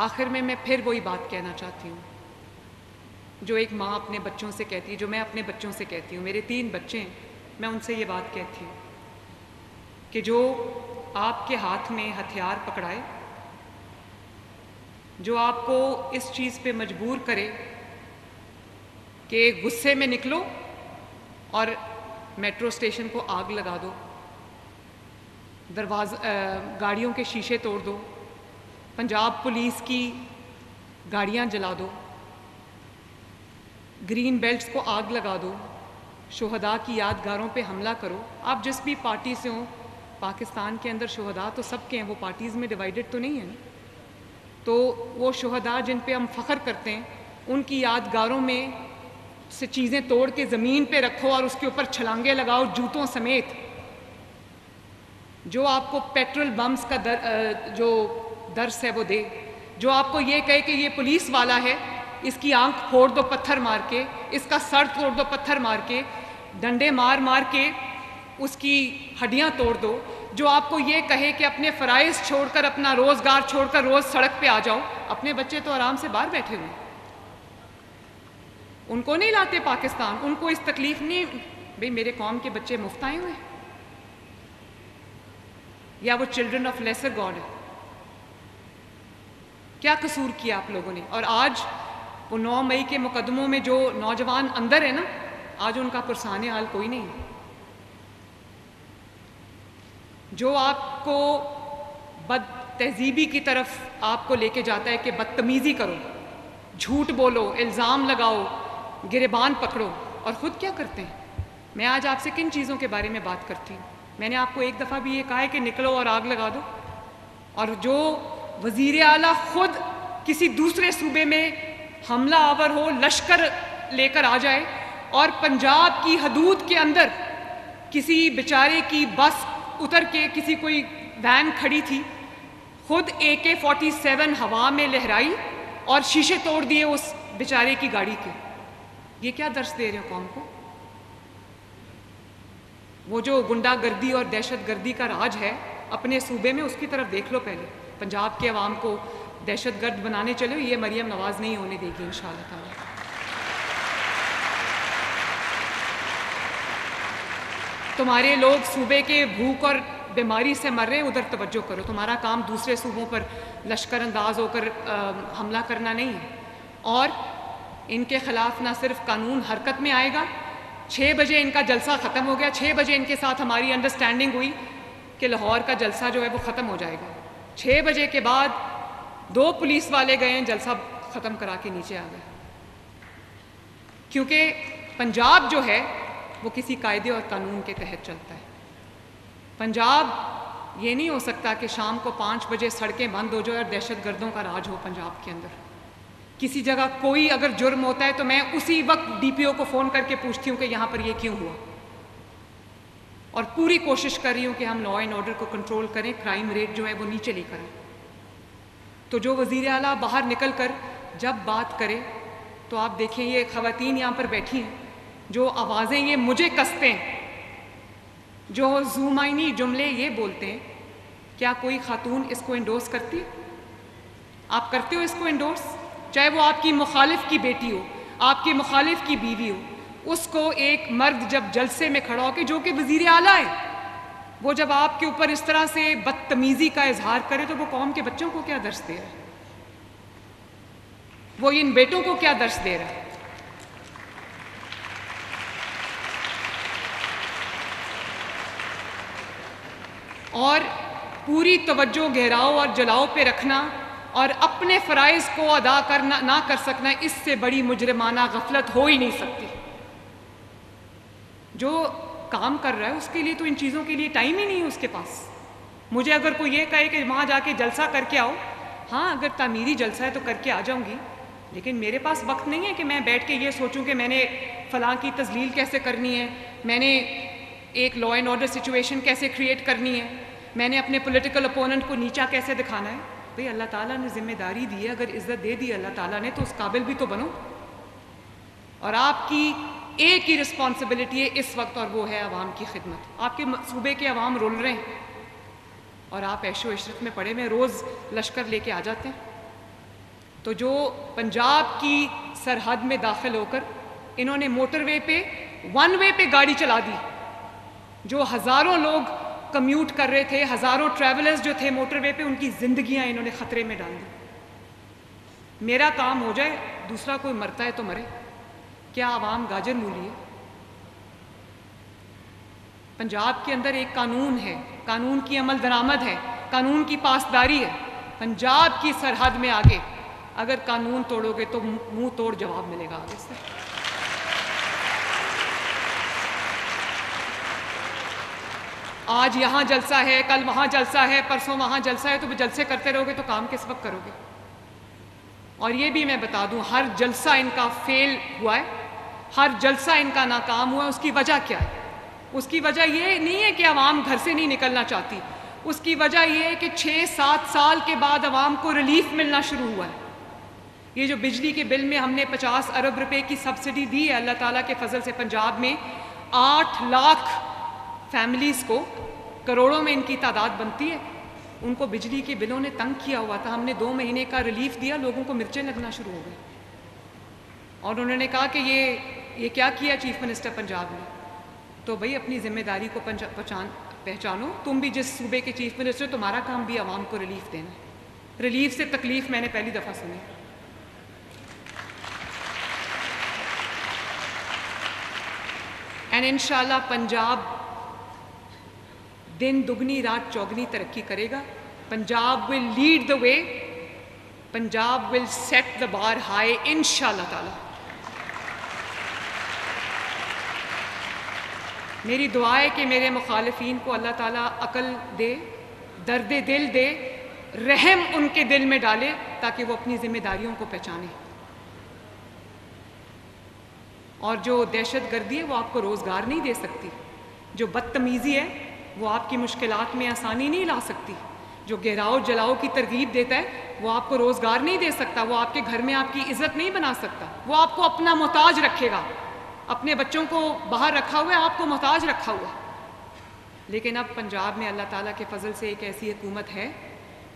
آخر میں پھر وہی بات کہنا چاہتی ہوں جو ایک ماں اپنے بچوں سے کہتی ہے، جو میں اپنے بچوں سے کہتی ہوں، میرے 3 بچے ہیں، میں ان سے یہ بات کہتی ہوں کہ جو آپ کے ہاتھ میں ہتھیار پکڑائے، جو آپ کو اس چیز پہ مجبور کرے کہ غصے میں نکلو اور میٹرو اسٹیشن کو آگ لگا دو، گاڑیوں کے شیشے توڑ دو، پنجاب پولیس کی گاڑیاں جلا دو، گرین بیلٹس کو آگ لگا دو، شہداء کی یادگاروں پہ حملہ کرو، آپ جس بھی پارٹی سے ہوں، پاکستان کے اندر شہداء تو سب کے ہیں، وہ پارٹیز میں ڈیوائیڈڈ تو نہیں ہیں، تو وہ شہداء جن پہ ہم فخر کرتے ہیں ان کی یادگاروں میں سے چیزیں توڑ کے زمین پہ رکھو اور اس کے اوپر چھلانگے لگاؤ جوتوں سمیت۔ جو آپ کو پیٹرول بمز کا جو درس ہے وہ دے، جو آپ کو یہ کہے کہ یہ پولیس والا ہے، اس کی آنکھ پھوڑ دو پتھر مار کے، اس کا سر توڑ دو پتھر مار کے، ڈنڈے مار مار کے اس کی ہڈیاں توڑ دو، جو آپ کو یہ کہے کہ اپنے فرائض چھوڑ کر، اپنا روزگار چھوڑ کر روز سڑک پہ آ جاؤ، اپنے بچے تو آرام سے باہر بیٹھے ہوئے، ان کو نہیں لاتے پاکستان، ان کو اس تکلیف نہیں، بھئی میرے قوم کے بچے مفت آئے ہوئے، یا وہ چلڈرن آف لیسر گاڈ ہے؟ کیا قصور کیا آپ لوگوں نے؟ اور آج وہ 9 مئی کے مقدموں میں جو نوجوان اندر ہیں نا، آج ان کا پرسان حال کوئی نہیں ہے۔ جو آپ کو بد تہذیبی کی طرف آپ کو لے کے جاتا ہے کہ بدتمیزی کرو، جھوٹ بولو، الزام لگاؤ، گریبان پکڑو، اور خود کیا کرتے ہیں؟ میں آج آپ سے کن چیزوں کے بارے میں بات کرتی ہوں؟ میں نے آپ کو ایک دفعہ بھی یہ کہا ہے کہ نکلو اور آگ لگا دو، اور جو وزیر اعلیٰ خود کسی دوسرے صوبے میں حملہ آور ہو، لشکر لے کر آ جائے، اور پنجاب کی حدود کے اندر کسی بیچارے کی بس اتر کے، کسی کوئی وین کھڑی تھی، خود AK-47 ہوا میں لہرائی اور شیشے توڑ دیے اس بیچارے کی گاڑی کے۔ یہ کیا درس دے رہے ہیں قوم کو؟ وہ جو گنڈا گردی اور دہشت گردی کا راج ہے اپنے صوبے میں، اس کی طرف دیکھ لو پہلے۔ پنجاب کے عوام کو دہشت گرد بنانے چلو، یہ مریم نواز نہیں ہونے دے گی انشاءاللہ تعالی۔ تمہارے لوگ صوبے کے بھوک اور بیماری سے مر رہے ہیں، ادھر توجہ کرو، تمہارا کام دوسرے صوبوں پر لشکر انداز ہو کر حملہ کرنا نہیں ہے۔ اور ان کے خلاف نہ صرف قانون حرکت میں آئے گا، 6 بجے ان کا جلسہ ختم ہو گیا، 6 بجے ان کے ساتھ ہماری انڈرسٹینڈنگ ہوئی کہ لاہور کا جلسہ جو ہے وہ ختم ہو جائے گا، 6 بجے کے بعد 2 پولیس والے گئے ہیں، جلسہ ختم کرا کے نیچے آ گئے، کیونکہ پنجاب جو ہے وہ کسی قاعدے اور قانون کے تحت چلتا ہے۔ پنجاب یہ نہیں ہو سکتا کہ شام کو 5 بجے سڑکیں بند ہو جائے اور دہشت گردوں کا راج ہو پنجاب کے اندر۔ کسی جگہ کوئی اگر جرم ہوتا ہے تو میں اسی وقت DPO کو فون کر کے پوچھتی ہوں کہ یہاں پر یہ کیوں ہوا، اور پوری کوشش کر رہی ہوں کہ ہم لا اینڈ آرڈر کو کنٹرول کریں، کرائم ریٹ جو ہے وہ نیچے لے کریں۔ تو جو وزیر اعلیٰ باہر نکل کر جب بات کرے تو آپ دیکھیں، یہ خواتین یہاں پر بیٹھی ہیں جو آوازیں یہ مجھے کستے ہیں، جو زومائنی جملے یہ بولتے ہیں، کیا کوئی خاتون اس کو انڈورس کرتی ہے؟ آپ کرتے ہو اس کو انڈورس؟ چاہے وہ آپ کی مخالف کی بیٹی ہو، آپ کی مخالف کی بیوی ہو، اس کو ایک مرد جب جلسے میں کھڑا ہو کے، جو کہ وزیر اعلیٰ ہے، وہ جب آپ کے اوپر اس طرح سے بدتمیزی کا اظہار کرے تو وہ قوم کے بچوں کو کیا درس دے رہا ہے؟ وہ ان بیٹوں کو کیا درس دے رہا ہے؟ اور پوری توجہ گہراؤ اور جلاؤ پہ رکھنا اور اپنے فرائض کو ادا کرنا نہ کر سکنا، اس سے بڑی مجرمانہ غفلت ہو ہی نہیں سکتی۔ جو کام کر رہا ہے اس کے لیے تو ان چیزوں کے لیے ٹائم ہی نہیں ہے اس کے پاس۔ مجھے اگر کوئی یہ کہے کہ وہاں جا کے جلسہ کر کے آؤ، ہاں اگر تعمیری جلسہ ہے تو کر کے آ جاؤں گی، لیکن میرے پاس وقت نہیں ہے کہ میں بیٹھ کے یہ سوچوں کہ میں نے فلاں کی تذلیل کیسے کرنی ہے، میں نے ایک لا اینڈ آرڈر سچویشن کیسے کریٹ کرنی ہے، میں نے اپنے پولیٹیکل اپوننٹ کو نیچا کیسے دکھانا ہے۔ بھئی اللہ تعالیٰ نے ذمہ داری دی ہے، اگر عزت دے دی اللہ تعالیٰ نے تو اس قابل بھی تو بنو۔ اور آپ کی ایک ہی رسپانسبلٹی ہے اس وقت، اور وہ ہے عوام کی خدمت۔ آپ کے صوبے کے عوام رول رہے ہیں اور آپ عیش و عشرت میں پڑے ہوئے، روز لشکر لے کے آ جاتے ہیں۔ تو جو پنجاب کی سرحد میں داخل ہو کر انہوں نے موٹر وے پہ ون وے پہ گاڑی چلا دی، جو ہزاروں لوگ کمیوٹ کر رہے تھے، ہزاروں ٹریولرز جو تھے موٹر وے پہ، ان کی زندگیاں انہوں نے خطرے میں ڈال دی۔ میرا کام ہو جائے، دوسرا کوئی مرتا ہے تو مرے، کیا عوام گاجر مولی ہے؟ پنجاب کے اندر ایک قانون ہے، قانون کی عمل درآمد ہے، قانون کی پاسداری ہے۔ پنجاب کی سرحد میں آگے اگر قانون توڑو گے تو منہ توڑ جواب ملے گا آگے سے۔ آج یہاں جلسہ ہے، کل وہاں جلسہ ہے، پرسوں وہاں جلسہ ہے، تو وہ جلسے کرتے رہو گے تو کام کس وقت کرو گے؟ اور یہ بھی میں بتا دوں، ہر جلسہ ان کا فیل ہوا ہے، ہر جلسہ ان کا ناکام ہوا ہے۔ اس کی وجہ کیا ہے؟ اس کی وجہ یہ نہیں ہے کہ عوام گھر سے نہیں نکلنا چاہتی، اس کی وجہ یہ ہے کہ 6-7 سال کے بعد عوام کو ریلیف ملنا شروع ہوا ہے۔ یہ جو بجلی کے بل میں ہم نے 50 ارب روپے کی سبسڈی دی ہے، اللہ تعالیٰ کے فضل سے پنجاب میں 8 لاکھ فیملیز کو، کروڑوں میں ان کی تعداد بنتی ہے، ان کو بجلی کے بلوں نے تنگ کیا ہوا تھا۔ ہم نے 2 مہینے کا ریلیف دیا، لوگوں کو مرچیں لگنا شروع ہو گئی، اور انہوں نے کہا کہ یہ کیا کیا چیف منسٹر پنجاب نے؟ تو بھئی اپنی ذمہ داری کو پہچانو، تم بھی جس صوبے کے چیف منسٹر، تمہارا کام بھی عوام کو ریلیف دینا ہے۔ ریلیف سے تکلیف میں نے پہلی دفعہ سنی۔ اینڈ انشاءاللہ پنجاب دن دگنی رات چوگنی ترقی کرے گا۔ Punjab will lead the way, Punjab will set the bar high انشاءاللہ تعالی۔ میری دعا ہے کہ میرے مخالفین کو اللہ تعالیٰ عقل دے، درد دل دے، رحم ان کے دل میں ڈالے، تاکہ وہ اپنی ذمہ داریوں کو پہچانیں۔ اور جو دہشت گردی ہے وہ آپ کو روزگار نہیں دے سکتی، جو بدتمیزی ہے وہ آپ کی مشکلات میں آسانی نہیں لا سکتی، جو گہراؤ جلاؤ کی ترغیب دیتا ہے وہ آپ کو روزگار نہیں دے سکتا، وہ آپ کے گھر میں آپ کی عزت نہیں بنا سکتا، وہ آپ کو اپنا محتاج رکھے گا۔ اپنے بچوں کو باہر رکھا ہوا ہے، آپ کو محتاج رکھا ہوا ہے۔ لیکن اب پنجاب میں اللہ تعالیٰ کے فضل سے ایک ایسی حکومت ہے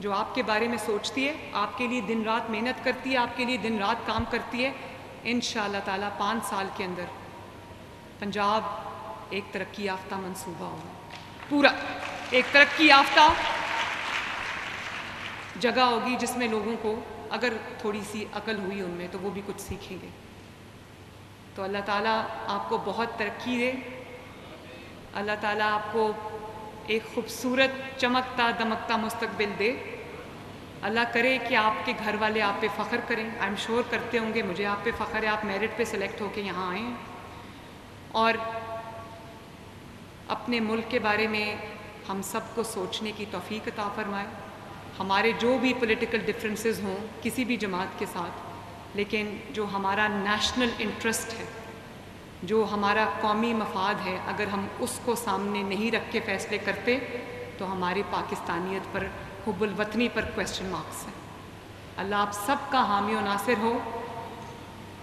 جو آپ کے بارے میں سوچتی ہے، آپ کے لیے دن رات محنت کرتی ہے، آپ کے لیے دن رات کام کرتی ہے۔ انشاءاللہ تعالیٰ 5 سال کے اندر پنجاب ایک ترقی یافتہ منصوبہ ہوگا، پورا ایک ترقی یافتہ جگہ ہوگی، جس میں لوگوں کو اگر تھوڑی سی عقل ہوئی ان میں تو وہ بھی کچھ سیکھیں گے۔ تو اللہ تعالیٰ آپ کو بہت ترقی دے، اللہ تعالیٰ آپ کو ایک خوبصورت چمکتا دمکتا مستقبل دے۔ اللہ کرے کہ آپ کے گھر والے آپ پہ فخر کریں، آئی ایم شور کرتے ہوں گے، مجھے آپ پہ فخر ہے، آپ میرٹ پہ سلیکٹ ہو کے یہاں آئے ہیں، اور اپنے ملک کے بارے میں ہم سب کو سوچنے کی توفیق عطا فرمائے۔ ہمارے جو بھی پولیٹیکل ڈفرینسز ہوں کسی بھی جماعت کے ساتھ، لیکن جو ہمارا نیشنل انٹرسٹ ہے، جو ہمارا قومی مفاد ہے، اگر ہم اس کو سامنے نہیں رکھ کے فیصلے کرتے تو ہماری پاکستانیت پر، حب الوطنی پر کویسچن مارکس ہیں۔ اللہ آپ سب کا حامی و ناصر ہو۔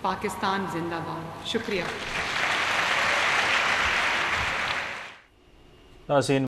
پاکستان زندہ باد۔ شکریہ۔